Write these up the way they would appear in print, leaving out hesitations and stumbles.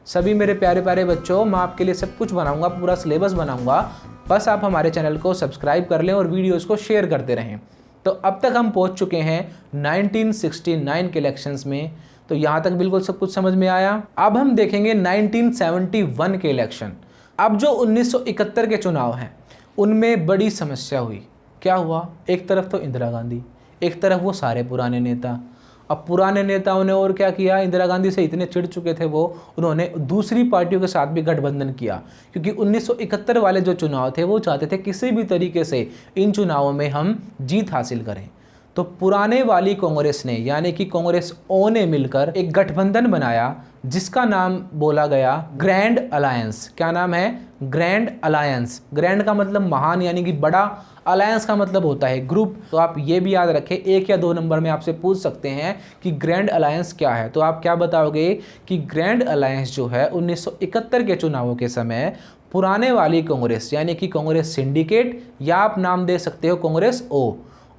सभी मेरे प्यारे प्यारे बच्चों, मैं आपके लिए सब कुछ बनाऊंगा, पूरा सिलेबस बनाऊंगा। बस आप हमारे चैनल को सब्सक्राइब कर लें और वीडियोस को शेयर करते रहें। तो अब तक हम पहुंच चुके हैं 1969 के इलेक्शंस में। तो यहाँ तक बिल्कुल सब कुछ समझ में आया। अब हम देखेंगे 1971 के इलेक्शन। अब जो 1971 के चुनाव हैं उनमें बड़ी समस्या हुई। क्या हुआ? एक तरफ तो इंदिरा गांधी, एक तरफ वो सारे पुराने नेता। अब पुराने नेताओं ने और क्या किया, इंदिरा गांधी से इतने चिढ़ चुके थे वो, उन्होंने दूसरी पार्टियों के साथ भी गठबंधन किया। क्योंकि 1971 वाले जो चुनाव थे वो चाहते थे किसी भी तरीके से इन चुनावों में हम जीत हासिल करें। तो पुराने वाली कांग्रेस ने यानी कि कांग्रेस ओ ने मिलकर एक गठबंधन बनाया जिसका नाम बोला गया ग्रैंड अलायंस। क्या नाम है? Grand alliance. ग्रैंड का मतलब महान यानी कि बड़ा, अलायंस का मतलब होता है ग्रुप। तो आप ये भी याद रखें, 1 या 2 नंबर में आपसे पूछ सकते हैं कि ग्रैंड अलायंस क्या है। तो आप क्या बताओगे कि ग्रैंड अलायंस जो है 1971 के चुनावों के समय पुराने वाली कांग्रेस यानी कि कांग्रेस सिंडिकेट, या आप नाम दे सकते हो कांग्रेस ओ,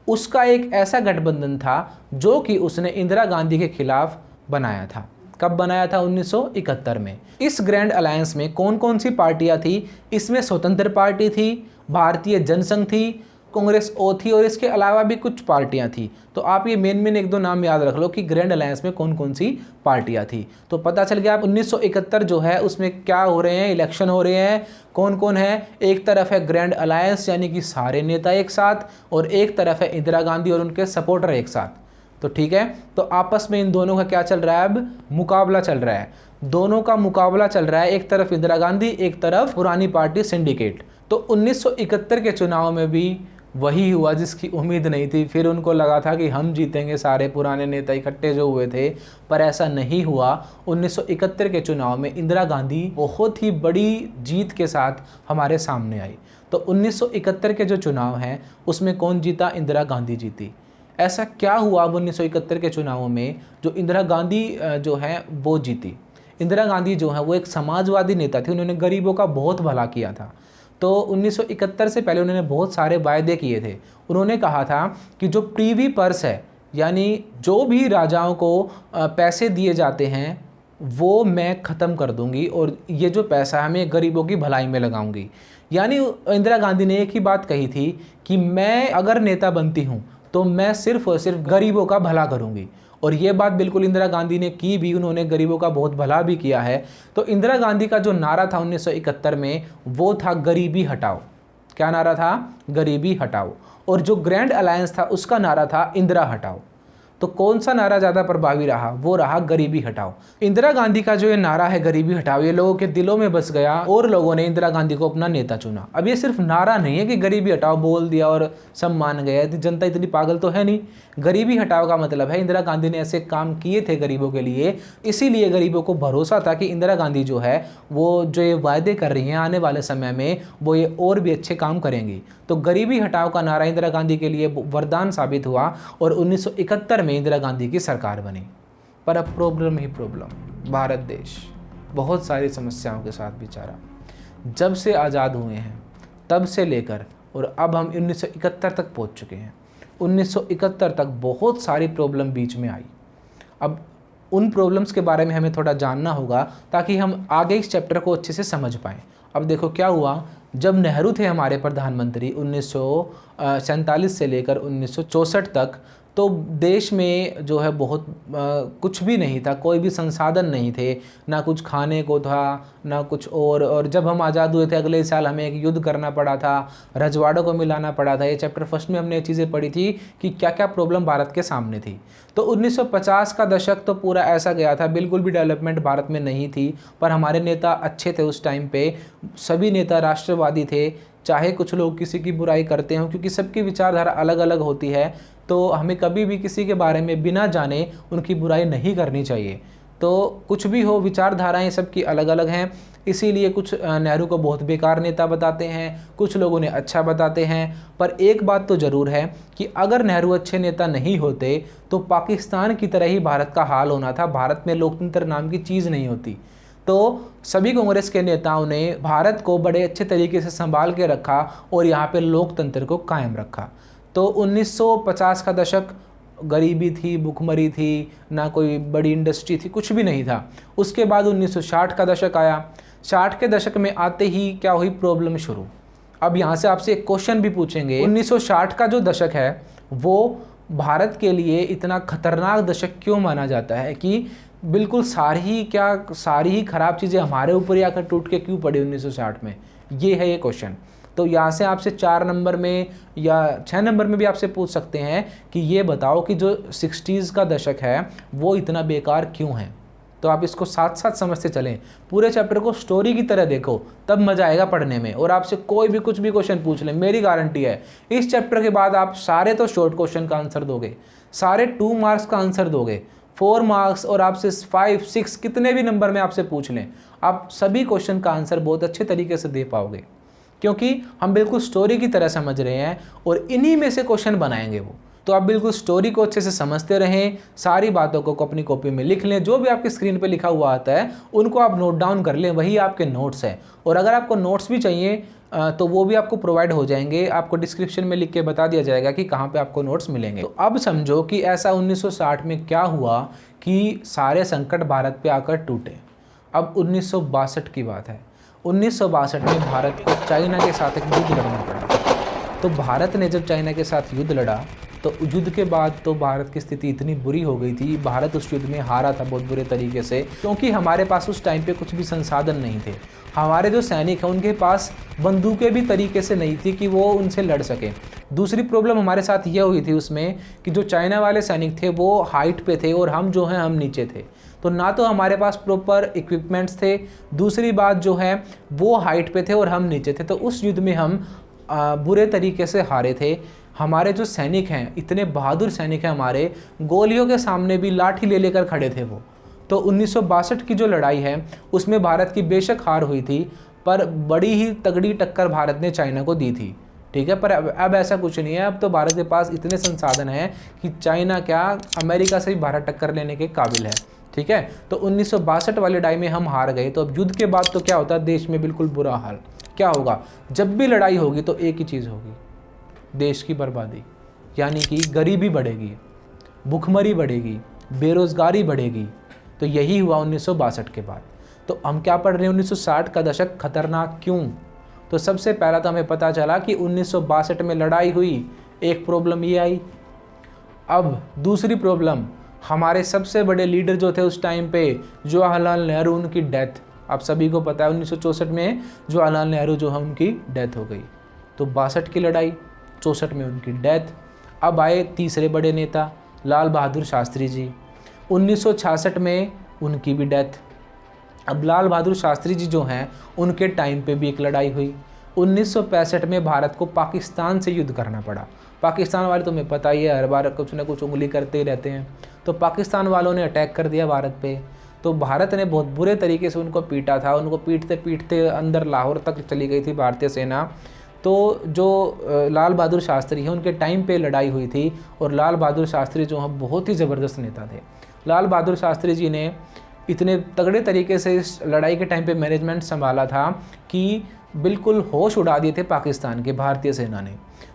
उसका एक ऐसा गठबंधन था जो कि उसने इंदिरा गांधी के खिलाफ बनाया था। कब बनाया था? 1971 में। इस ग्रैंड अलायंस में कौन कौन सी पार्टियां थी? इसमें स्वतंत्र पार्टी थी, भारतीय जनसंघ थी, कांग्रेस ओ थी और इसके अलावा भी कुछ पार्टियां थी। तो आप ये मेन 1-2 नाम याद रख लो कि ग्रैंड अलायंस में कौन कौन सी पार्टियां थी। तो पता चल गया। 1971 जो है उसमें क्या हो रहे हैं, इलेक्शन हो रहे हैं। कौन कौन है? एक तरफ है ग्रैंड अलायंस यानी कि सारे नेता एक साथ, और एक तरफ है इंदिरा गांधी और उनके सपोर्टर एक साथ। तो ठीक है, तो आपस में इन दोनों का क्या चल रहा है? अब मुकाबला चल रहा है। दोनों का मुकाबला चल रहा है, एक तरफ इंदिरा गांधी, एक तरफ पुरानी पार्टी सिंडिकेट। तो 1971 के चुनाव में भी वही हुआ जिसकी उम्मीद नहीं थी। फिर उनको लगा था कि हम जीतेंगे, सारे पुराने नेता इकट्ठे जो हुए थे, पर ऐसा नहीं हुआ। 1971 के चुनाव में इंदिरा गांधी बहुत ही बड़ी जीत के साथ हमारे सामने आई। तो 1971 के जो चुनाव हैं उसमें कौन जीता? इंदिरा गांधी जीती। ऐसा क्या हुआ अब 1971 के चुनावों में जो इंदिरा गांधी जो है वो जीती? इंदिरा गांधी जो है वो एक समाजवादी नेता थी, उन्होंने गरीबों का बहुत भला किया था। तो 1971 से पहले उन्होंने बहुत सारे वायदे किए थे। उन्होंने कहा था कि जो प्रीवी पर्स है यानी जो भी राजाओं को पैसे दिए जाते हैं वो मैं ख़त्म कर दूंगी और ये जो पैसा है मैं गरीबों की भलाई में लगाऊंगी। यानी इंदिरा गांधी ने एक ही बात कही थी कि मैं अगर नेता बनती हूँ तो मैं सिर्फ और सिर्फ गरीबों का भला करूँगी। और ये बात बिल्कुल इंदिरा गांधी ने की भी, उन्होंने गरीबों का बहुत भला भी किया है। तो इंदिरा गांधी का जो नारा था 1971 में वो था गरीबी हटाओ। क्या नारा था? गरीबी हटाओ। और जो ग्रैंड अलायंस था उसका नारा था इंदिरा हटाओ। तो कौन सा नारा ज़्यादा प्रभावी रहा? वो रहा गरीबी हटाओ। इंदिरा गांधी का जो ये नारा है गरीबी हटाओ, ये लोगों के दिलों में बस गया और लोगों ने इंदिरा गांधी को अपना नेता चुना। अब ये सिर्फ नारा नहीं है कि गरीबी हटाओ बोल दिया और सब मान गए, जनता इतनी पागल तो है नहीं। गरीबी हटाओ का मतलब है इंदिरा गांधी ने ऐसे काम किए थे गरीबों के लिए, इसीलिए गरीबों को भरोसा था कि इंदिरा गांधी जो है वो जो ये वायदे कर रही हैं आने वाले समय में वो ये और भी अच्छे काम करेंगी। तो गरीबी हटाओ का नारा इंदिरा गांधी के लिए वरदान साबित हुआ और 1971 में इंदिरा गांधी की सरकार बनी। पर अब प्रॉब्लम ही प्रॉब्लम। भारत देश बहुत सारी समस्याओं के साथ बेचारा जब से आज़ाद हुए हैं तब से लेकर और अब हम 1971 तक पहुंच चुके हैं। 1971 तक बहुत सारी प्रॉब्लम बीच में आई। अब उन प्रॉब्लम्स के बारे में हमें थोड़ा जानना होगा ताकि हम आगे इस चैप्टर को अच्छे से समझ पाएँ। अब देखो क्या हुआ, जब नेहरू थे हमारे प्रधानमंत्री 1947 से लेकर 1964 तक, तो देश में जो है बहुत कुछ भी नहीं था, कोई भी संसाधन नहीं थे, ना कुछ खाने को था ना कुछ और जब हम आज़ाद हुए थे अगले साल हमें एक युद्ध करना पड़ा था, रजवाड़ों को मिलाना पड़ा था। ये चैप्टर फर्स्ट में हमने ये चीज़ें पढ़ी थी कि क्या क्या प्रॉब्लम भारत के सामने थी। तो 1950 का दशक तो पूरा ऐसा गया था, बिल्कुल भी डेवलपमेंट भारत में नहीं थी, पर हमारे नेता अच्छे थे उस टाइम पे। सभी नेता राष्ट्रवादी थे, चाहे कुछ लोग किसी की बुराई करते हों, क्योंकि सबकी विचारधारा अलग अलग होती है। तो हमें कभी भी किसी के बारे में बिना जाने उनकी बुराई नहीं करनी चाहिए। तो कुछ भी हो, विचारधाराएं सबकी अलग अलग हैं, इसीलिए कुछ नेहरू को बहुत बेकार नेता बताते हैं, कुछ लोगों ने अच्छा बताते हैं। पर एक बात तो ज़रूर है कि अगर नेहरू अच्छे नेता नहीं होते तो पाकिस्तान की तरह ही भारत का हाल होना था। भारत में लोकतंत्र नाम की चीज़ नहीं होती। तो सभी कांग्रेस के नेताओं ने भारत को बड़े अच्छे तरीके से संभाल के रखा और यहाँ पे लोकतंत्र को कायम रखा। तो 1950 का दशक गरीबी थी, भुखमरी थी, ना कोई बड़ी इंडस्ट्री थी, कुछ भी नहीं था। उसके बाद 1960 का दशक आया। 60 के दशक में आते ही क्या हुई, प्रॉब्लम शुरू। अब यहाँ से आपसे एक क्वेश्चन भी पूछेंगे, 1960 का जो दशक है वो भारत के लिए इतना खतरनाक दशक क्यों माना जाता है कि बिल्कुल सारी ही ख़राब चीज़ें हमारे ऊपर ही आकर टूट के क्यों पड़ी 1960 में, ये है ये क्वेश्चन। तो यहाँ से आपसे 4 नंबर में या 6 नंबर में भी आपसे पूछ सकते हैं कि ये बताओ कि जो 60s का दशक है वो इतना बेकार क्यों है। तो आप इसको साथ साथ समझते चलें, पूरे चैप्टर को स्टोरी की तरह देखो, तब मज़ा आएगा पढ़ने में। और आपसे कोई भी कुछ भी क्वेश्चन पूछ लें, मेरी गारंटी है इस चैप्टर के बाद आप सारे तो शॉर्ट क्वेश्चन का आंसर दोगे, सारे 2 मार्क्स का आंसर दोगे, 4 मार्क्स और आपसे 5, 6 कितने भी नंबर में आपसे पूछ लें, आप सभी क्वेश्चन का आंसर बहुत अच्छे तरीके से दे पाओगे, क्योंकि हम बिल्कुल स्टोरी की तरह समझ रहे हैं और इन्हीं में से क्वेश्चन बनाएंगे वो। तो आप बिल्कुल स्टोरी को अच्छे से समझते रहें, सारी बातों को अपनी कॉपी में लिख लें, जो भी आपकी स्क्रीन पे लिखा हुआ आता है उनको आप नोट डाउन कर लें, वही आपके नोट्स हैं। और अगर आपको नोट्स भी चाहिए तो वो भी आपको प्रोवाइड हो जाएंगे, आपको डिस्क्रिप्शन में लिख के बता दिया जाएगा कि कहाँ पे आपको नोट्स मिलेंगे। तो अब समझो कि ऐसा 1960 में क्या हुआ कि सारे संकट भारत पे आकर टूटे। अब 1962 की बात है। 1962 में भारत को चाइना के साथ एक युद्ध लड़ना पड़ा। तो भारत ने जब चाइना के साथ युद्ध लड़ा तो युद्ध के बाद तो भारत की स्थिति इतनी बुरी हो गई थी, भारत उस युद्ध में हारा था बहुत बुरे तरीके से, क्योंकि हमारे पास उस टाइम पे कुछ भी संसाधन नहीं थे। हमारे जो सैनिक हैं उनके पास बंदूकें भी तरीके से नहीं थी कि वो उनसे लड़ सकें। दूसरी प्रॉब्लम हमारे साथ ये हुई थी उसमें कि जो चाइना वाले सैनिक थे वो हाइट पे थे और हम जो हैं हम नीचे थे, तो ना तो हमारे पास प्रॉपर इक्विपमेंट्स थे, दूसरी बात जो है वो हाइट पे थे और हम नीचे थे। तो उस युद्ध में हम बुरे तरीके से हारे थे। हमारे जो सैनिक हैं, इतने बहादुर सैनिक हैं हमारे, गोलियों के सामने भी लाठी ले लेकर खड़े थे वो। तो 1962 की जो लड़ाई है उसमें भारत की बेशक हार हुई थी, पर बड़ी ही तगड़ी टक्कर भारत ने चाइना को दी थी, ठीक है। पर अब ऐसा कुछ नहीं है, अब तो भारत के पास इतने संसाधन हैं कि चाइना क्या अमेरिका से भी भारत टक्कर लेने के काबिल है, ठीक है। तो 1962 वाले लड़ाई में हम हार गए। तो अब युद्ध के बाद तो क्या होता है, देश में बिल्कुल बुरा हाल। क्या होगा, जब भी लड़ाई होगी तो एक ही चीज़ होगी, देश की बर्बादी, यानी कि गरीबी बढ़ेगी, भुखमरी बढ़ेगी, बेरोजगारी बढ़ेगी। तो यही हुआ 1962 के बाद। तो हम क्या पढ़ रहे हैं, 1960 का दशक खतरनाक क्यों। तो सबसे पहला तो हमें पता चला कि 1962 में लड़ाई हुई, एक प्रॉब्लम ये आई। अब दूसरी प्रॉब्लम, हमारे सबसे बड़े लीडर जो थे उस टाइम पे, जवाहरलाल नेहरू, उनकी डेथ। आप सभी को पता है 1964 में जवाहरलाल नेहरू जो है उनकी डेथ हो गई। तो 62 की लड़ाई, 64 में उनकी डेथ। अब आए तीसरे बड़े नेता लाल बहादुर शास्त्री जी, 1966 में उनकी भी डेथ। अब लाल बहादुर शास्त्री जी जो हैं उनके टाइम पे भी एक लड़ाई हुई। 1965 में भारत को पाकिस्तान से युद्ध करना पड़ा। पाकिस्तान वाले तुम्हें पता ही है, हर बार कुछ ना कुछ उंगली करते ही रहते हैं। तो पाकिस्तान वालों ने अटैक कर दिया भारत पे। तो भारत ने बहुत बुरे तरीके से उनको पीटा था, उनको पीटते पीटते अंदर लाहौर तक चली गई थी भारतीय सेना। तो जो लाल बहादुर शास्त्री हैं उनके टाइम पे लड़ाई हुई थी, और लाल बहादुर शास्त्री जो हैं बहुत ही ज़बरदस्त नेता थे। लाल बहादुर शास्त्री जी ने इतने तगड़े तरीके से इस लड़ाई के टाइम पे मैनेजमेंट संभाला था कि बिल्कुल होश उड़ा दिए थे पाकिस्तान के भारतीय सेना ने।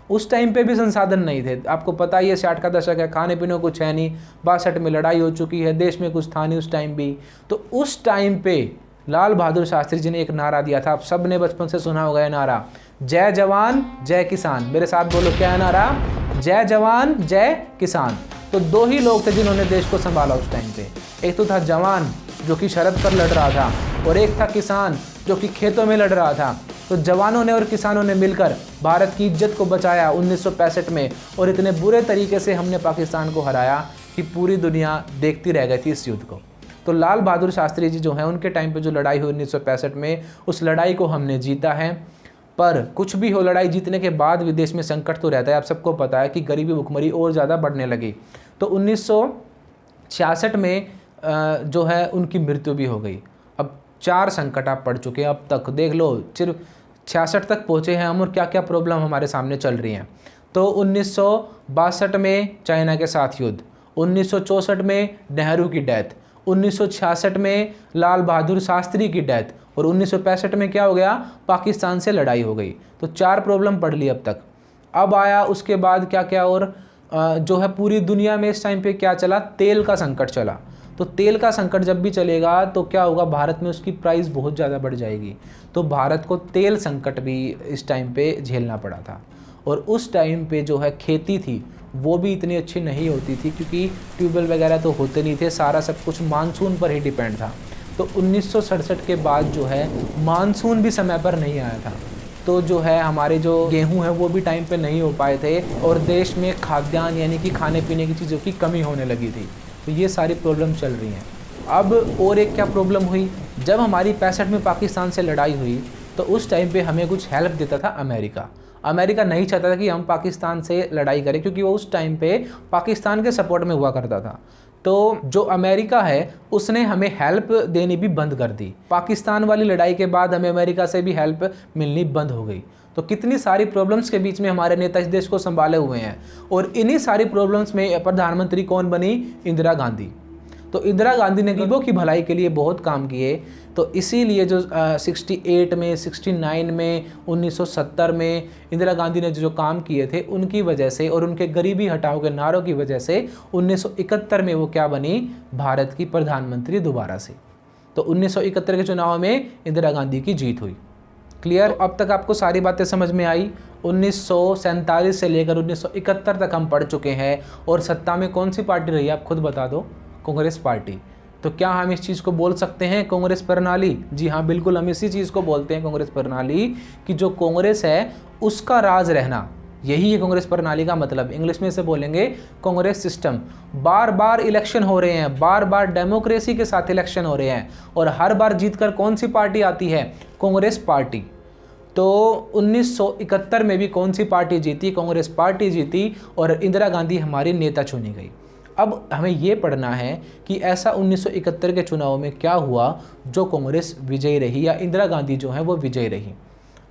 उस टाइम पे भी संसाधन नहीं थे, आपको पता ही है 60 का दशक है, खाने पीने को कुछ है नहीं, 62 में लड़ाई हो चुकी है, देश में कुछ था नहीं उस टाइम भी। तो उस टाइम पे लाल बहादुर शास्त्री जी ने एक नारा दिया था, आप सब ने बचपन से सुना होगा ये नारा, जय जवान जय किसान। मेरे साथ बोलो, क्या है नारा, जय जवान जय किसान। तो दो ही लोग थे जिन्होंने देश को संभाला उस टाइम पे, एक तो था जवान जो कि सरहद पर लड़ रहा था, और एक था किसान जो कि खेतों में लड़ रहा था। तो जवानों ने और किसानों ने मिलकर भारत की इज्जत को बचाया 1965 में, और इतने बुरे तरीके से हमने पाकिस्तान को हराया कि पूरी दुनिया देखती रह गई थी इस युद्ध को। तो लाल बहादुर शास्त्री जी जो हैं उनके टाइम पे जो लड़ाई हुई 1965 में, उस लड़ाई को हमने जीता है। पर कुछ भी हो, लड़ाई जीतने के बाद भी देश में संकट तो रहता है। आप सबको पता है कि गरीबी भुखमरी और ज़्यादा बढ़ने लगी। तो 1966 में जो है उनकी मृत्यु भी हो गई। अब 4 संकट आप पढ़ चुके हैं अब तक, देख लो सिर्फ 66 तक पहुँचे हैं हम, और क्या क्या प्रॉब्लम हमारे सामने चल रही हैं। तो 1962 में चाइना के साथ युद्ध, 1964 में नेहरू की डेथ, 1966 में लाल बहादुर शास्त्री की डेथ, और 1965 में क्या हो गया, पाकिस्तान से लड़ाई हो गई। तो 4 प्रॉब्लम पढ़ ली अब तक। अब आया उसके बाद क्या क्या, और जो है पूरी दुनिया में इस टाइम पे क्या चला, तेल का संकट चला। तो तेल का संकट जब भी चलेगा तो क्या होगा, भारत में उसकी प्राइस बहुत ज़्यादा बढ़ जाएगी। तो भारत को तेल संकट भी इस टाइम पे झेलना पड़ा था। और उस टाइम पे जो है खेती थी वो भी इतनी अच्छी नहीं होती थी, क्योंकि ट्यूबवेल वगैरह तो होते नहीं थे, सारा सब कुछ मानसून पर ही डिपेंड था। तो 1967 के बाद जो है मानसून भी समय पर नहीं आया था, तो जो है हमारे जो गेहूं है वो भी टाइम पे नहीं हो पाए थे, और देश में खाद्यान्न यानी कि खाने पीने की चीज़ों की कमी होने लगी थी। तो ये सारी प्रॉब्लम चल रही हैं। अब और एक क्या प्रॉब्लम हुई, जब हमारी 65 में पाकिस्तान से लड़ाई हुई तो उस टाइम पे हमें कुछ हेल्प देता था अमेरिका। अमेरिका नहीं चाहता था कि हम पाकिस्तान से लड़ाई करें, क्योंकि वो उस टाइम पे पाकिस्तान के सपोर्ट में हुआ करता था। तो जो अमेरिका है उसने हमें हेल्प देनी भी बंद कर दी। पाकिस्तान वाली लड़ाई के बाद हमें अमेरिका से भी हेल्प मिलनी बंद हो गई। तो कितनी सारी प्रॉब्लम्स के बीच में हमारे नेता इस देश को संभाले हुए हैं, और इन्हीं सारी प्रॉब्लम्स में प्रधानमंत्री कौन बनी, इंदिरा गांधी। तो इंदिरा गांधी ने गरीबों की भलाई के लिए बहुत काम किए। तो इसीलिए जो 68 में, 69 में, 1970 में इंदिरा गांधी ने जो काम किए थे उनकी वजह से, और उनके गरीबी हटाओ के नारों की वजह से 1971 में वो क्या बनी, भारत की प्रधानमंत्री दोबारा से। तो 1971 के चुनाव में इंदिरा गांधी की जीत हुई। क्लियर? तो अब तक आपको सारी बातें समझ में आई। 1947 से लेकर 1971 तक हम पढ़ चुके हैं, और सत्ता में कौन सी पार्टी रही है आप खुद बता दो, कांग्रेस पार्टी। तो क्या हम इस चीज़ को बोल सकते हैं कांग्रेस प्रणाली? जी हाँ, बिल्कुल, हम इसी चीज़ को बोलते हैं कांग्रेस प्रणाली, कि जो कांग्रेस है उसका राज रहना, यही है कांग्रेस प्रणाली का मतलब। इंग्लिश में से बोलेंगे कांग्रेस सिस्टम। बार बार इलेक्शन हो रहे हैं, बार बार डेमोक्रेसी के साथ इलेक्शन हो रहे हैं, और हर बार जीतकर कौन सी पार्टी आती है, कांग्रेस पार्टी। तो 1971 में भी कौन सी पार्टी जीती, कांग्रेस पार्टी जीती, और इंदिरा गांधी हमारी नेता चुनी गई। अब हमें ये पढ़ना है कि ऐसा 1971 के चुनाव में क्या हुआ जो कांग्रेस विजयी रही, या इंदिरा गांधी जो है वो विजयी रही।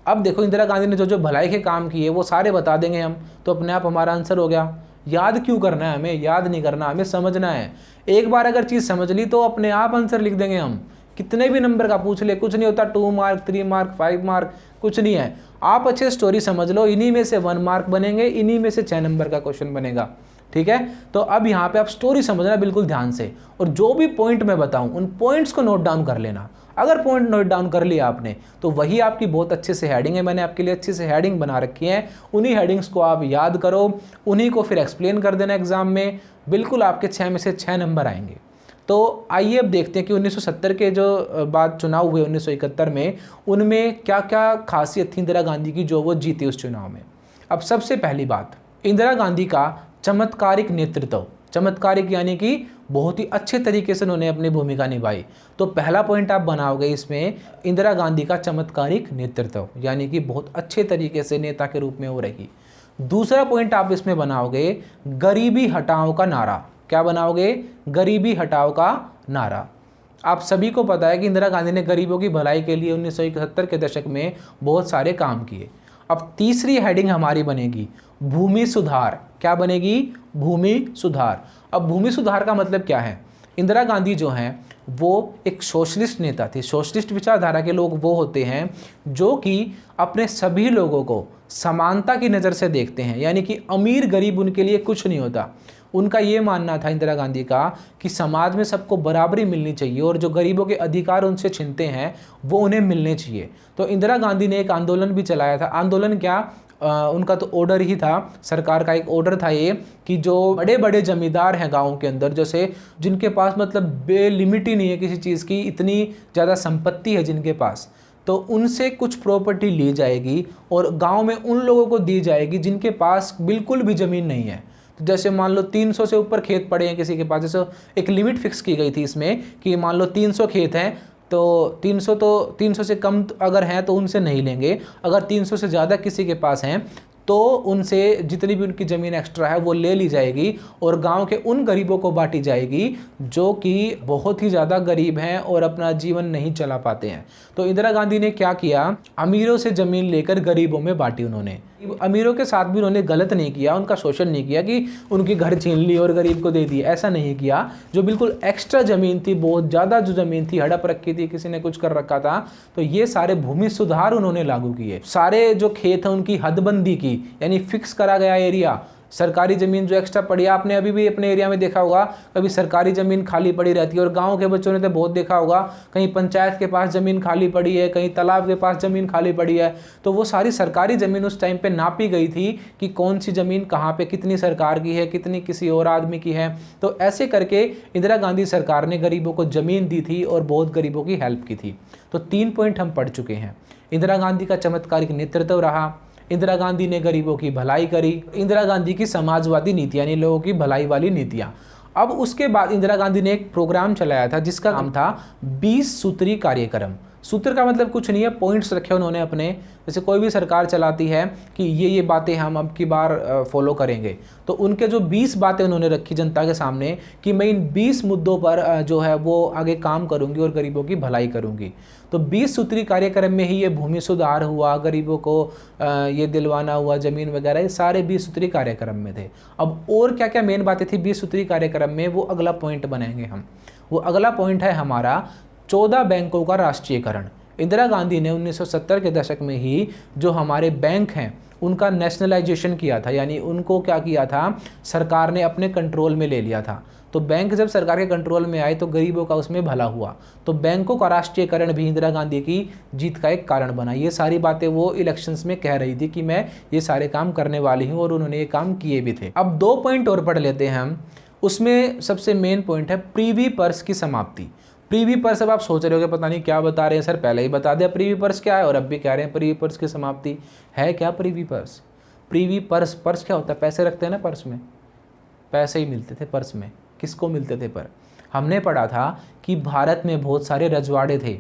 अब देखो, इंदिरा गांधी ने जो जो भलाई के काम किए वो सारे बता देंगे हम, तो अपने आप हमारा आंसर हो गया। याद क्यों करना है हमें, याद नहीं करना, हमें समझना है। एक बार अगर चीज़ समझ ली तो अपने आप आंसर लिख देंगे हम। कितने भी नंबर का पूछ ले, कुछ नहीं होता, 2 मार्क, 3 मार्क, 5 मार्क, कुछ नहीं है। आप अच्छे स्टोरी समझ लो, इन्हीं में से 1 मार्क बनेंगे, इन्हीं में से 6 नंबर का क्वेश्चन बनेगा। ठीक है? तो अब यहाँ पे आप स्टोरी समझना बिल्कुल ध्यान से, और जो भी पॉइंट मैं बताऊं उन पॉइंट्स को नोट डाउन कर लेना। अगर पॉइंट नोट डाउन कर लिया आपने तो वही आपकी बहुत अच्छे से हेडिंग है। मैंने आपके लिए अच्छे से हेडिंग बना रखी है, उन्हीं हेडिंग्स को आप याद करो, उन्हीं को फिर एक्सप्लेन कर देना एग्जाम में। बिल्कुल आपके 6 में से 6 नंबर आएंगे। तो आइए अब देखते हैं कि 1970 के जो बाद चुनाव हुए 1971 में, उनमें क्या क्या खासियत थी इंदिरा गांधी की जो वो जीती उस चुनाव में। अब सबसे पहली बात, इंदिरा गांधी का चमत्कारिक नेतृत्व। चमत्कारिक यानी कि बहुत ही अच्छे तरीके से उन्होंने अपनी भूमिका निभाई। तो पहला पॉइंट आप बनाओगे इसमें, इंदिरा गांधी का चमत्कारिक नेतृत्व, यानी कि बहुत अच्छे तरीके से नेता के रूप में वो रही। दूसरा पॉइंट आप इसमें बनाओगे, गरीबी हटाओ का नारा। क्या बनाओगे? गरीबी हटाओ का नारा। आप सभी को पता है कि इंदिरा गांधी ने गरीबों की भलाई के लिए 1971 के दशक में बहुत सारे काम किए। अब तीसरी हेडिंग हमारी बनेगी भूमि सुधार। क्या बनेगी? भूमि सुधार। अब भूमि सुधार का मतलब क्या है? इंदिरा गांधी जो हैं वो एक सोशलिस्ट नेता थी। सोशलिस्ट विचारधारा के लोग वो होते हैं जो कि अपने सभी लोगों को समानता की नज़र से देखते हैं, यानी कि अमीर गरीब उनके लिए कुछ नहीं होता। उनका ये मानना था इंदिरा गांधी का कि समाज में सबको बराबरी मिलनी चाहिए, और जो गरीबों के अधिकार उनसे छिनते हैं वो उन्हें मिलने चाहिए। तो इंदिरा गांधी ने एक आंदोलन भी चलाया था। आंदोलन क्या, उनका तो ऑर्डर ही था, सरकार का एक ऑर्डर था ये, कि जो बड़े बड़े जमींदार हैं गाँव के अंदर, जैसे जिनके पास मतलब बेलिमिट ही नहीं है किसी चीज़ की, इतनी ज़्यादा संपत्ति है जिनके पास, तो उनसे कुछ प्रॉपर्टी ली जाएगी और गांव में उन लोगों को दी जाएगी जिनके पास बिल्कुल भी ज़मीन नहीं है। तो जैसे मान लो 300 से ऊपर खेत पड़े हैं किसी के पास, जैसे एक लिमिट फिक्स की गई थी इसमें कि मान लो 300 खेत हैं, तो 300 से कम अगर हैं तो उनसे नहीं लेंगे, अगर 300 से ज़्यादा किसी के पास हैं तो उनसे जितनी भी उनकी ज़मीन एक्स्ट्रा है वो ले ली जाएगी और गांव के उन गरीबों को बांटी जाएगी जो कि बहुत ही ज़्यादा गरीब हैं और अपना जीवन नहीं चला पाते हैं। तो इंदिरा गांधी ने क्या किया, अमीरों से ज़मीन लेकर गरीबों में बांटी उन्होंने। अमीरों के साथ भी उन्होंने गलत नहीं किया, उनका शोषण नहीं किया कि उनकी घर छीन ली और गरीब को दे दी, ऐसा नहीं किया। जो बिल्कुल एक्स्ट्रा ज़मीन थी, बहुत ज़्यादा जो ज़मीन थी हड़प रखी थी, किसी ने कुछ कर रखा था, तो ये सारे भूमि सुधार उन्होंने लागू किए। सारे जो खेत हैं उनकी हदबंदी की, यानी फिक्स करा गया एरिया, सरकारी ज़मीन जो एक्स्ट्रा पड़ी है, आपने अभी भी अपने एरिया में देखा होगा, कभी सरकारी ज़मीन खाली पड़ी रहती है। और गांव के बच्चों ने तो बहुत देखा होगा, कहीं पंचायत के पास ज़मीन खाली पड़ी है, कहीं तालाब के पास ज़मीन खाली पड़ी है। तो वो सारी सरकारी ज़मीन उस टाइम पे नापी गई थी कि कौन सी ज़मीन कहाँ पे कितनी सरकार की है, कितनी किसी और आदमी की है। तो ऐसे करके इंदिरा गांधी सरकार ने गरीबों को ज़मीन दी थी और बहुत गरीबों की हेल्प की थी। तो 3 पॉइंट हम पढ़ चुके हैं। इंदिरा गांधी का चमत्कारिक नेतृत्व रहा, इंदिरा गांधी ने गरीबों की भलाई करी, इंदिरा गांधी की समाजवादी नीतियां, यानी लोगों की भलाई वाली नीतियां। अब उसके बाद इंदिरा गांधी ने एक प्रोग्राम चलाया था जिसका नाम था 20 सूत्री कार्यक्रम। सूत्र का मतलब कुछ नहीं है, पॉइंट्स रखे उन्होंने अपने, जैसे कोई भी सरकार चलाती है कि ये बातें हम अब की बार फॉलो करेंगे। तो उनके जो 20 बातें उन्होंने रखी जनता के सामने कि मैं इन 20 मुद्दों पर जो है वो आगे काम करूंगी और गरीबों की भलाई करूंगी। तो 20 सूत्री कार्यक्रम में ही ये भूमि सुधार हुआ, गरीबों को ये दिलवाना हुआ, ज़मीन वगैरह, ये सारे 20 सूत्री कार्यक्रम में थे। अब और क्या क्या मेन बातें थी 20 सूत्री कार्यक्रम में, वो अगला पॉइंट बनाएंगे हम। वो अगला पॉइंट है हमारा 14 बैंकों का राष्ट्रीयकरण। इंदिरा गांधी ने 1970 के दशक में ही जो हमारे बैंक हैं उनका नेशनलाइजेशन किया था, यानी उनको क्या किया था, सरकार ने अपने कंट्रोल में ले लिया था। तो बैंक जब सरकार के कंट्रोल में आए तो गरीबों का उसमें भला हुआ। तो बैंकों का राष्ट्रीयकरण भी इंदिरा गांधी की जीत का एक कारण बना। ये सारी बातें वो इलेक्शंस में कह रही थी कि मैं ये सारे काम करने वाली हूँ, और उन्होंने ये काम किए भी थे। अब 2 पॉइंट और पढ़ लेते हैं हम। उसमें सबसे मेन पॉइंट है प्रीवी पर्स की समाप्ति। प्रीवी पर्स, अब आप सोच रहे हो कि पता नहीं क्या बता रहे हैं सर, पहले ही बता दिया प्रीवी पर्स क्या है और अब भी कह रहे हैं प्रीवी पर्स की समाप्ति। है क्या Privi purse? Privi purse, purse क्या होता है? पैसे रखते हैं ना पर्स में, पैसे ही मिलते थे पर्स में। किसको मिलते थे? पर हमने पढ़ा था कि भारत में बहुत सारे रजवाड़े थे।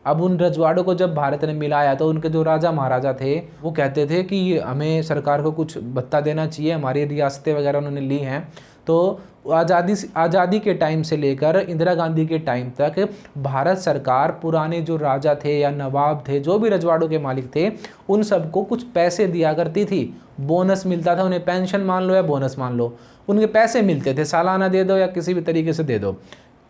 अब उन रजवाड़ों को जब भारत ने मिलाया तो उनके जो राजा महाराजा थे वो कहते थे कि हमें सरकार को कुछ भत्ता देना चाहिए, हमारी रियासतें वगैरह उन्होंने ली हैं। तो आज़ादी के टाइम से लेकर इंदिरा गांधी के टाइम तक भारत सरकार पुराने जो राजा थे या नवाब थे, जो भी रजवाड़ों के मालिक थे, उन सबको कुछ पैसे दिया करती थी। बोनस मिलता था उन्हें, पेंशन मान लो या बोनस मान लो, उनके पैसे मिलते थे, सालाना दे दो या किसी भी तरीके से दे दो।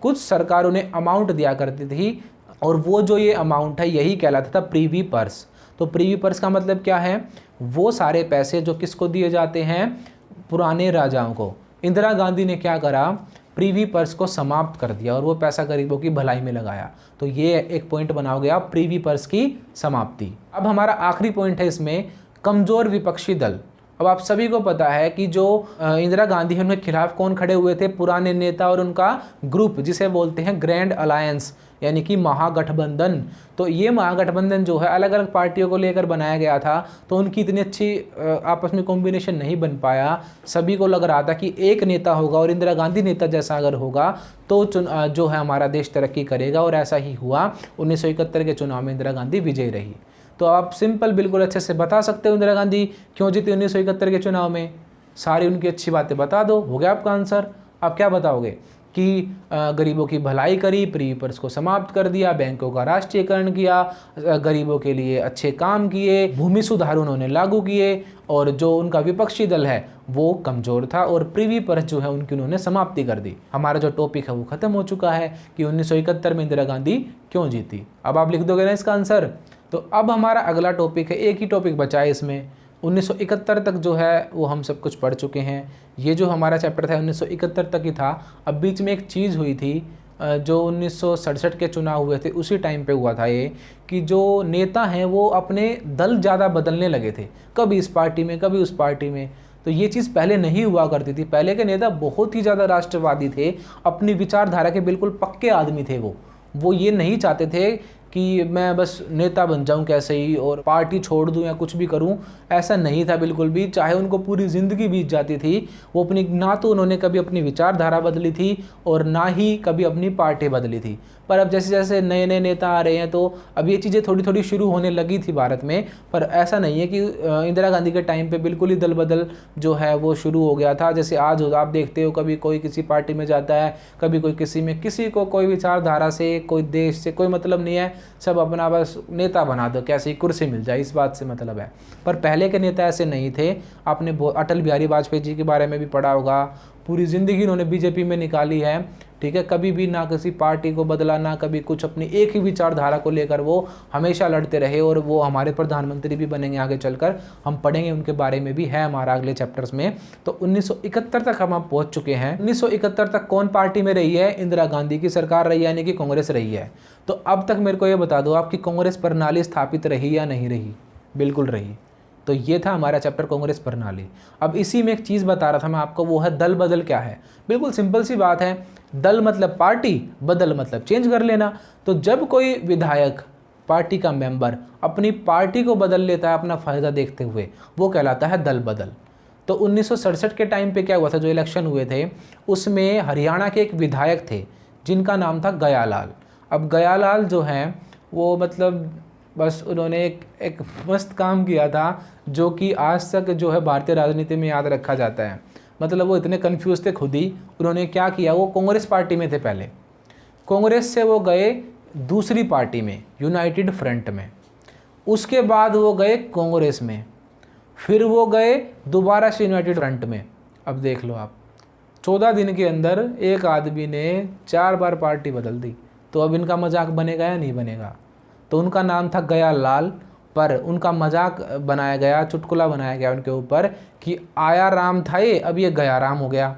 कुछ सरकार उन्हें अमाउंट दिया करती थी, और वो जो ये अमाउंट है यही कहलाता था प्रीवी पर्स। तो प्रीवी पर्स का मतलब क्या है? वो सारे पैसे जो किसको दिए जाते हैं? पुराने राजाओं को। इंदिरा गांधी ने क्या करा? प्रीवी पर्स को समाप्त कर दिया और वो पैसा गरीबों की भलाई में लगाया। तो ये एक पॉइंट बना गया, प्रीवी पर्स की समाप्ति। अब हमारा आखिरी पॉइंट है इसमें, कमज़ोर विपक्षी दल। अब आप सभी को पता है कि जो इंदिरा गांधी है उनके खिलाफ कौन खड़े हुए थे? पुराने नेता और उनका ग्रुप, जिसे बोलते हैं ग्रैंड अलायंस, यानी कि महागठबंधन। तो ये महागठबंधन जो है अलग अलग पार्टियों को लेकर बनाया गया था, तो उनकी इतनी अच्छी आपस में कॉम्बिनेशन नहीं बन पाया। सभी को लग रहा था कि एक नेता होगा और इंदिरा गांधी नेता जैसा अगर होगा तो जो है हमारा देश तरक्की करेगा, और ऐसा ही हुआ। 1971 के चुनाव में इंदिरा गांधी विजयी रही। तो आप सिंपल बिल्कुल अच्छे से बता सकते हो इंदिरा गांधी क्यों जीती 1971 के चुनाव में। सारी उनकी अच्छी बातें बता दो, हो गया आपका आंसर। आप क्या बताओगे? कि गरीबों की भलाई करी, प्रीवी पर्स को समाप्त कर दिया, बैंकों का राष्ट्रीयकरण किया, गरीबों के लिए अच्छे काम किए, भूमि सुधार उन्होंने लागू किए, और जो उनका विपक्षी दल है वो कमज़ोर था, और प्रीवी पर्स जो है उनकी उन्होंने समाप्ति कर दी। हमारा जो टॉपिक है वो ख़त्म हो चुका है कि 1971 में इंदिरा गांधी क्यों जीती। अब आप लिख दोगे ना इसका आंसर। तो अब हमारा अगला टॉपिक है, एक ही टॉपिक बचा है इसमें। 1971 तक जो है वो हम सब कुछ पढ़ चुके हैं। ये जो हमारा चैप्टर था 1971 तक ही था। अब बीच में एक चीज़ हुई थी जो 1967 के चुनाव हुए थे उसी टाइम पे हुआ था ये, कि जो नेता हैं वो अपने दल ज़्यादा बदलने लगे थे, कभी इस पार्टी में कभी उस पार्टी में। तो ये चीज़ पहले नहीं हुआ करती थी। पहले के नेता बहुत ही ज़्यादा राष्ट्रवादी थे, अपनी विचारधारा के बिल्कुल पक्के आदमी थे। वो ये नहीं चाहते थे कि मैं बस नेता बन जाऊं कैसे ही और पार्टी छोड़ दूं या कुछ भी करूं, ऐसा नहीं था बिल्कुल भी। चाहे उनको पूरी ज़िंदगी बीत जाती थी, वो अपनी ना तो उन्होंने कभी अपनी विचारधारा बदली थी और ना ही कभी अपनी पार्टी बदली थी। पर अब जैसे जैसे नए नए नेता आ रहे हैं तो अब ये चीज़ें थोड़ी थोड़ी शुरू होने लगी थी भारत में। पर ऐसा नहीं है कि इंदिरा गांधी के टाइम पे बिल्कुल ही दल बदल जो है वो शुरू हो गया था। जैसे आज आप देखते हो कभी कोई किसी पार्टी में जाता है, कभी कोई किसी में, किसी को कोई विचारधारा से, कोई देश से कोई मतलब नहीं है, सब अपना बस नेता बना दो, कैसे ही कुर्सी मिल जाए, इस बात से मतलब है। पर पहले के नेता ऐसे नहीं थे। आपने अटल बिहारी वाजपेयी जी के बारे में भी पढ़ा होगा, पूरी ज़िंदगी उन्होंने बीजेपी में निकाली है, ठीक है, कभी भी ना किसी पार्टी को बदला, ना कभी कुछ, अपनी एक ही विचारधारा को लेकर वो हमेशा लड़ते रहे और वो हमारे प्रधानमंत्री भी बनेंगे आगे चलकर, हम पढ़ेंगे उनके बारे में भी है हमारा अगले चैप्टर्स में। तो 1971 तक हम पहुँच चुके हैं। 1971 तक कौन पार्टी में रही है? इंदिरा गांधी की सरकार रही है, यानी कि कांग्रेस रही है। तो अब तक मेरे को ये बता दो आपकी कांग्रेस प्रणाली स्थापित रही या नहीं रही? बिल्कुल रही। तो ये था हमारा चैप्टर कांग्रेस प्रणाली। अब इसी में एक चीज़ बता रहा था मैं आपको, वो है दल बदल क्या है। बिल्कुल सिंपल सी बात है, दल मतलब पार्टी, बदल मतलब चेंज कर लेना। तो जब कोई विधायक, पार्टी का मेंबर अपनी पार्टी को बदल लेता है अपना फ़ायदा देखते हुए, वो कहलाता है दल बदल। तो 1967 के टाइम पे क्या हुआ था, जो इलेक्शन हुए थे उसमें हरियाणा के एक विधायक थे जिनका नाम था गयालाल। अब गयालाल जो हैं वो मतलब बस उन्होंने एक मस्त काम किया था जो कि आज तक जो है भारतीय राजनीति में याद रखा जाता है। मतलब वो इतने कंफ्यूज थे खुद ही। उन्होंने क्या किया, वो कांग्रेस पार्टी में थे पहले, कांग्रेस से वो गए दूसरी पार्टी में, यूनाइटेड फ्रंट में। उसके बाद वो गए कांग्रेस में, फिर वो गए दोबारा से यूनाइटेड फ्रंट में। अब देख लो आप, 14 दिन के अंदर एक आदमी ने 4 बार पार्टी बदल दी। तो अब इनका मजाक बनेगा या नहीं बनेगा? तो उनका नाम था गयालाल, पर उनका मजाक बनाया गया, चुटकुला बनाया गया उनके ऊपर कि आया राम था ये, अब ये गया राम हो गया।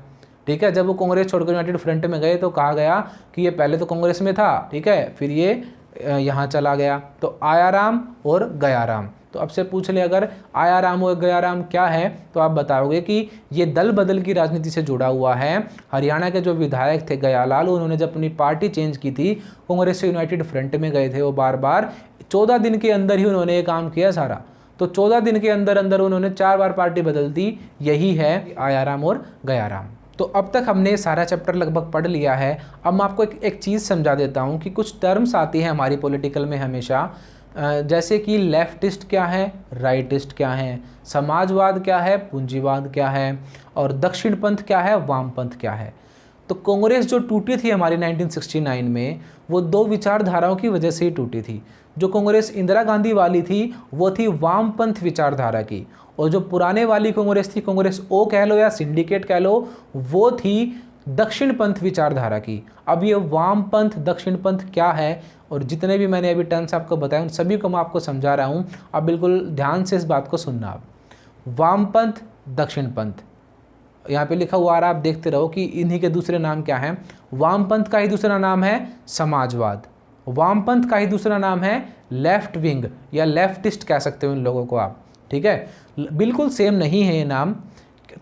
ठीक है, जब वो कांग्रेस छोड़कर यूनाइटेड फ्रंट में गए तो कहा गया कि ये पहले तो कांग्रेस में था, ठीक है, फिर ये यहाँ चला गया। तो आया राम और गया राम। तो अब से पूछ ले अगर आया राम और गया राम क्या है, तो आप बताओगे कि ये दल बदल की राजनीति से जुड़ा हुआ है। हरियाणा के जो विधायक थे गयालाल, उन्होंने जब अपनी पार्टी चेंज की थी, कांग्रेस से यूनाइटेड फ्रंट में गए थे वो बार बार, 14 दिन के अंदर ही उन्होंने ये काम किया सारा। तो 14 दिन के अंदर अंदर उन्होंने 4 बार पार्टी बदल दी। यही है आया राम और गया राम। तो अब तक हमने सारा चैप्टर लगभग पढ़ लिया है। अब मैं आपको एक चीज़ समझा देता हूँ कि कुछ टर्म्स आती हैं हमारी पॉलिटिकल में हमेशा, जैसे कि लेफ्टिस्ट क्या है, राइटिस्ट क्या है, समाजवाद क्या है, पूंजीवाद क्या है, और दक्षिणपंथ क्या है, वामपंथ क्या है। तो कांग्रेस जो टूटी थी हमारी 1969 में, वो 2 विचारधाराओं की वजह से ही टूटी थी। जो कांग्रेस इंदिरा गांधी वाली थी वो थी वामपंथ विचारधारा की, और जो पुराने वाली कांग्रेस थी, कांग्रेस ओ कह लो या सिंडिकेट कह लो, वो थी दक्षिणपंथ विचारधारा की। अब ये वामपंथ दक्षिणपंथ क्या है, और जितने भी मैंने अभी टर्म्स आपको बताए उन सभी को मैं आपको समझा रहा हूँ। अब बिल्कुल ध्यान से इस बात को सुनना। आप वामपंथ दक्षिणपंथ यहाँ पे लिखा हुआ आ रहा है, आप देखते रहो कि इन्हीं के दूसरे नाम क्या हैं। वामपंथ का ही दूसरा नाम है समाजवाद, वामपंथ का ही दूसरा नाम है लेफ्ट विंग या लेफ्टिस्ट कह सकते हो इन लोगों को आप। ठीक है, बिल्कुल सेम नहीं है ये नाम,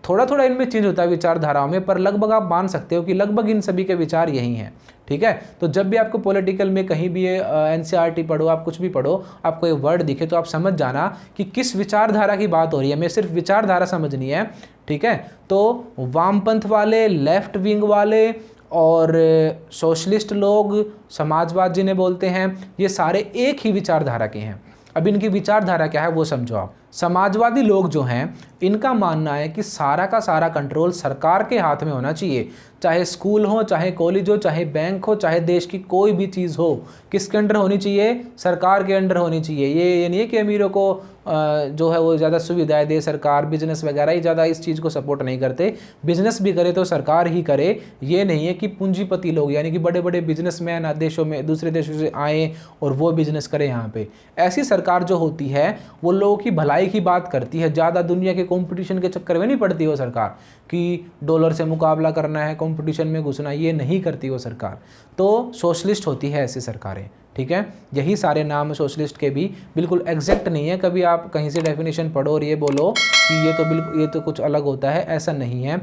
थोड़ा थोड़ा इनमें चेंज होता है विचारधाराओं में, पर लगभग आप मान सकते हो कि लगभग इन सभी के विचार यही हैं। ठीक है, तो जब भी आपको पॉलिटिकल में कहीं भी एनसीईआरटी पढ़ो, आप कुछ भी पढ़ो, आपको ये वर्ड दिखे तो आप समझ जाना कि किस विचारधारा की बात हो रही है। हमें सिर्फ विचारधारा समझनी है। ठीक है, तो वामपंथ वाले, लेफ्ट विंग वाले और सोशलिस्ट लोग, समाजवाद जिन्हें बोलते हैं, ये सारे एक ही विचारधारा के हैं। अब इनकी विचारधारा क्या है वो समझो आप। समाजवादी लोग जो हैं, इनका मानना है कि सारा का सारा कंट्रोल सरकार के हाथ में होना चाहिए, चाहे स्कूल हो, चाहे कॉलेज हो, चाहे बैंक हो, चाहे देश की कोई भी चीज़ हो, किसके अंडर होनी चाहिए? सरकार के अंडर होनी चाहिए। ये नहीं है कि अमीरों को जो है वो ज़्यादा सुविधाएं दे सरकार, बिजनेस वगैरह ही ज़्यादा इस चीज़ को सपोर्ट नहीं करते। बिजनेस भी करे तो सरकार ही करे। ये नहीं है कि पूंजीपति लोग यानी कि बड़े बड़े बिजनेसमैन देशों में, दूसरे देशों से आए और वो बिजनेस करें यहाँ पे। ऐसी सरकार जो होती है वो लोगों की भलाई की बात करती है, ज़्यादा दुनिया के कंपटीशन के चक्कर में नहीं पड़ती वो सरकार कि डॉलर से मुकाबला करना है, कंपटीशन में घुसना, ये नहीं करती वो सरकार। तो सोशलिस्ट होती है ऐसी सरकारें। ठीक है, यही सारे नाम सोशलिस्ट के भी, बिल्कुल एग्जैक्ट नहीं है। कभी आप कहीं से डेफिनेशन पढ़ो और ये बोलो कि ये तो कुछ अलग होता है, ऐसा नहीं है।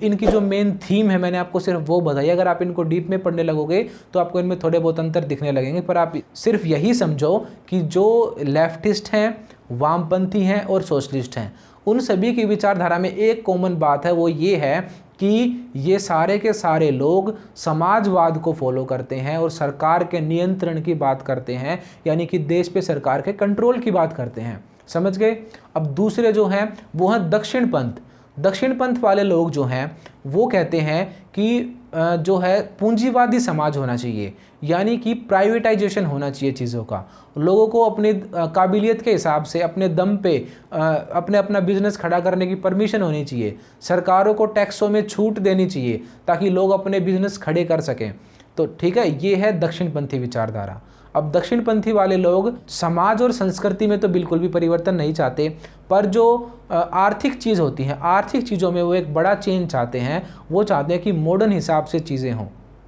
इनकी जो मेन थीम है मैंने आपको सिर्फ वो बताई। अगर आप इनको डीप में पढ़ने लगोगे तो आपको इनमें थोड़े बहुत अंतर दिखने लगेंगे, पर आप सिर्फ यही समझो कि जो लेफ्टिस्ट हैं, वामपंथी हैं और सोशलिस्ट हैं, उन सभी की विचारधारा में एक कॉमन बात है, वो ये है कि ये सारे के सारे लोग समाजवाद को फॉलो करते हैं और सरकार के नियंत्रण की बात करते हैं, यानी कि देश पे सरकार के कंट्रोल की बात करते हैं। समझ गए? अब दूसरे जो हैं वो हैं दक्षिणपंथ। दक्षिणपंथ वाले लोग जो हैं वो कहते हैं कि जो है पूंजीवादी समाज होना चाहिए, यानी कि प्राइवेटाइजेशन होना चाहिए चीज़ों का। लोगों को अपनी काबिलियत के हिसाब से अपने दम पे अपना बिजनेस खड़ा करने की परमिशन होनी चाहिए। सरकारों को टैक्सों में छूट देनी चाहिए ताकि लोग अपने बिजनेस खड़े कर सकें। तो ठीक है, ये है दक्षिणपंथी विचारधारा। अब दक्षिणपंथी वाले लोग समाज और संस्कृति में तो बिल्कुल भी परिवर्तन नहीं चाहते, पर जो आर्थिक चीज़ होती है, आर्थिक चीज़ों में वो एक बड़ा चेंज चाहते हैं। वो चाहते हैं कि मॉडर्न हिसाब से चीज़ें हों।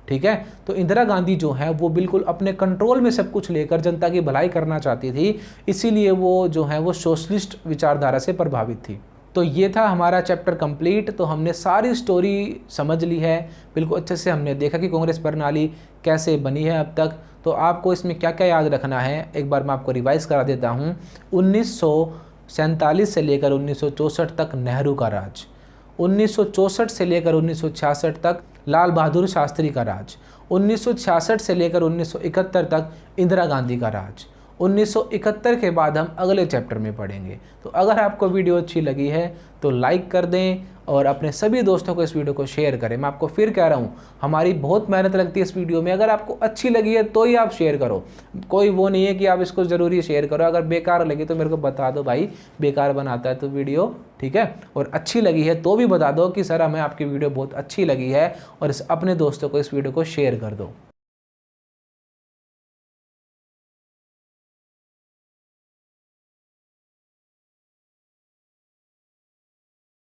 ठीक है, तो इंदिरा गांधी जो है वो बिल्कुल अपने कंट्रोल में सब कुछ लेकर जनता की भलाई करना चाहती थी, इसीलिए वो जो है वो सोशलिस्ट विचारधारा से प्रभावित थी। तो ये था हमारा चैप्टर कंप्लीट। तो हमने सारी स्टोरी समझ ली है, बिल्कुल अच्छे से हमने देखा कि कांग्रेस प्रणाली कैसे बनी है अब तक। तो आपको इसमें क्या क्या याद रखना है, एक बार मैं आपको रिवाइज़ करा देता हूँ। 1947 से लेकर 1964 तक नेहरू का राज, 1964 से लेकर 1966 तक लाल बहादुर शास्त्री का राज, 1966 से लेकर 1971 तक इंदिरा गांधी का राज, 1971 के बाद हम अगले चैप्टर में पढ़ेंगे। तो अगर आपको वीडियो अच्छी लगी है तो लाइक कर दें और अपने सभी दोस्तों को इस वीडियो को शेयर करें। मैं आपको फिर कह रहा हूँ, हमारी बहुत मेहनत लगती है इस वीडियो में। अगर आपको अच्छी लगी है तो ही आप शेयर करो, कोई वो नहीं है कि आप इसको ज़रूरी शेयर करो। अगर बेकार लगी तो मेरे को बता दो भाई, बेकार बनाता है तो वीडियो, ठीक है। और अच्छी लगी है तो भी बता दो कि सर हमें आपकी वीडियो बहुत अच्छी लगी है, और अपने दोस्तों को इस वीडियो को शेयर कर दो।